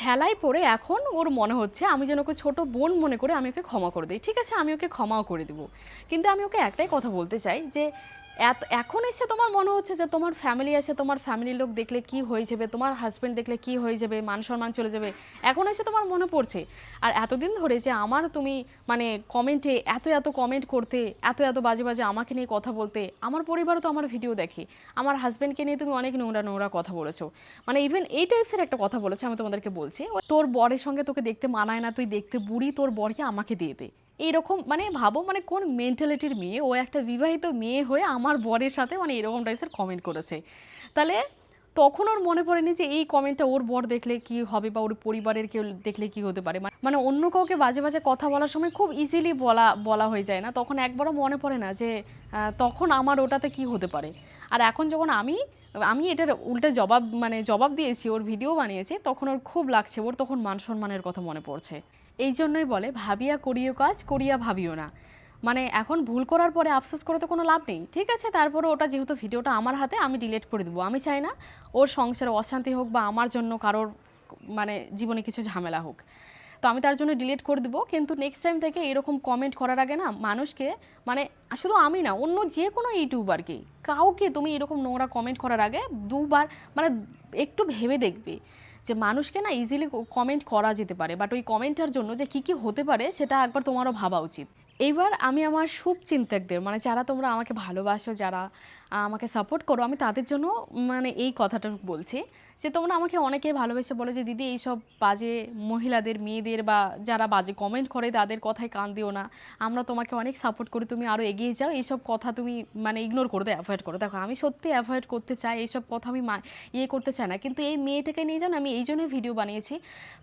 ঠেলায় পড়ে এখন ওর মনে হচ্ছে আমি যেন ওকে ছোট বোন মনে করে আমি ওকে ক্ষমা করে দিই। ঠিক আছে, আমি ওকে ক্ষমাও করে দেবো, কিন্তু আমি ওকে একটাই কথা বলতে চাই যে এখন এসে তোমার মনে হচ্ছে যে তোমার ফ্যামিলি আছে, তোমার ফ্যামিলির লোক দেখলে কি হয়ে যাবে, তোমার হাজব্যান্ড দেখলে কি হয়ে যাবে, মান সম্মান চলে যাবে, এখন এসে তোমার মনে পড়ছে। আর এতদিন ধরে যে আমার তুমি মানে কমেন্টে এত এত কমেন্ট করতে, এত এত বাজে বাজে আমাকে নিয়ে কথা বলতে, আমার পরিবারও তো আমার ভিডিও দেখে, আমার হাজব্যান্ডকে নিয়ে তুমি অনেক নোংরা নোংরা কথা বলেছো, মানে ইভেন এই টাইপসের একটা কথা বলেছে। আমি তোমাদেরকে বলছি, তোর বরের সঙ্গে তোকে দেখতে মানায় না, তুই দেখতে বুড়ি, তোর বরকে আমাকে দিয়ে দে। এইরকম মানে ভাবো মানে কোন মেন্টালিটির মেয়ে, ও একটা বিবাহিত মেয়ে হয়ে আমার বরের সাথে মানে এরকম টাইপের কমেন্ট করেছে। তাহলে তখন ওর মনে পড়েনি যে এই কমেন্টটা ওর বর দেখলে কি হবে বা ওর পরিবারের কেউ দেখলে কি হতে পারে। মানে অন্য কাউকে বাজে বাজে কথা বলার সময় খুব ইজিলি বলা বলা হয়ে যায় না, তখন একবারও মনে পড়ে না যে তখন আমার ওটাতে কি হতে পারে। আর এখন যখন আমি আমি এটার উল্টে জবাব মানে জবাব দিয়েছি, ওর ভিডিও বানিয়েছি, তখন ওর খুব লাগছে, ওর তখন মান সম্মানের কথা মনে পড়ছে। এই জন্যই বলে ভাবিয়া করিও কাজ, করিয়া ভাবিও না। মানে এখন ভুল করার পরে আফসোস করে তো কোনো লাভ নেই। ঠিক আছে, তারপরে ওটা যেহেতু ভিডিওটা আমার হাতে, আমি ডিলিট করে দেবো। আমি চাই না ওর সংসারে অশান্তি হোক বা আমার জন্য কারোর মানে জীবনে কিছু ঝামেলা হোক, তো আমি তার জন্য ডিলিট করে দেবো। কিন্তু নেক্সট টাইম থেকে এরকম কমেন্ট করার আগে না মানুষকে মানে শুধু আমি না, অন্য যে কোনো ইউটিউবারকে কাউকে তুমি এরকম নোংরা কমেন্ট করার আগে দুবার মানে একটু ভেবে দেখবে যে মানুষকে না ইজিলি কমেন্ট করা যেতে পারে, বাট ওই কমেন্টের জন্য যে কী কী হতে পারে সেটা একবার তোমারও ভাবা উচিত। এইবার আমি আমার শুভচিন্তকদের মানে যারা তোমরা আমাকে ভালোবাসো, যারা আমাকে সাপোর্ট করো, আমি তাদের জন্য মানে এই কথাটা বলছি যে তোমরা আমাকে অনেকে ভালোবেসে বলো যে দিদি এইসব বাজে মহিলাদের, মেয়েদের বা যারা বাজে কমেন্ট করে তাদের কথায় কান দিও না, আমরা তোমাকে অনেক সাপোর্ট করি, তুমি আরও এগিয়ে যাও, এইসব কথা তুমি মানে ইগনোর করো, অ্যাভয়েড করো। দেখো আমি সত্যি অ্যাভয়েড করতে চাই, এইসব কথা আমি ইয়ে করতে চাই না, কিন্তু এই মেয়েটাকে নিয়ে যান আমি এই জন্যই ভিডিও বানিয়েছি।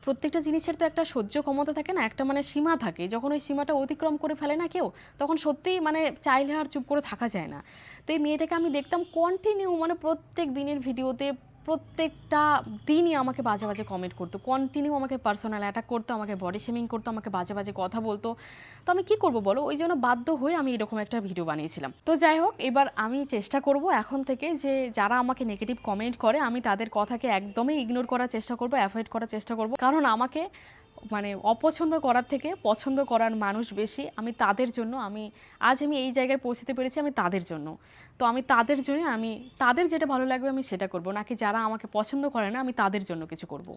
প্রত্যেকটা জিনিসের তো একটা সহ্য ক্ষমতা থাকে না, একটা মানে সীমা থাকে, যখন ওই সীমাটা অতিক্রম করে ফেলে না কেউ, তখন সত্যিই মানে চাইলে আর চুপ করে থাকা যায় না। তো এই মেয়েটাকে আমি দেখতাম কন্টিনিউ মানে প্রত্যেক দিনের ভিডিওতে প্রত্যেকটা দিনই আমাকে বাজে বাজে কমেন্ট করতো, কন্টিনিউ আমাকে পার্সোনাল অ্যাটাক করতো, আমাকে বডি শেমিং করতো, আমাকে বাজে বাজে কথা বলতো। তো আমি কি করব বলো, ওই জন্য বাধ্য হয়ে আমি এরকম একটা ভিডিও বানিয়েছিলাম। তো যাই হোক, এবার আমি চেষ্টা করব এখন থেকে যে যারা আমাকে নেগেটিভ কমেন্ট করে আমি তাদের কথাকে একদমই ইগনোর করার চেষ্টা করব, অ্যাভয়েড করার চেষ্টা করব, কারণ আমাকে মানে অপছন্দ করার থেকে পছন্দ করার মানুষ বেশি। আমি তাদের জন্য আমি এই জায়গায় পৌঁছতে পেরেছি, আমি তাদের জন্য। তো আমি তাদের জন্য আমি তাদের যেটা ভালো লাগবে আমি সেটা করব, নাকি যারা আমাকে পছন্দ করে না আমি তাদের জন্য কিছু করব।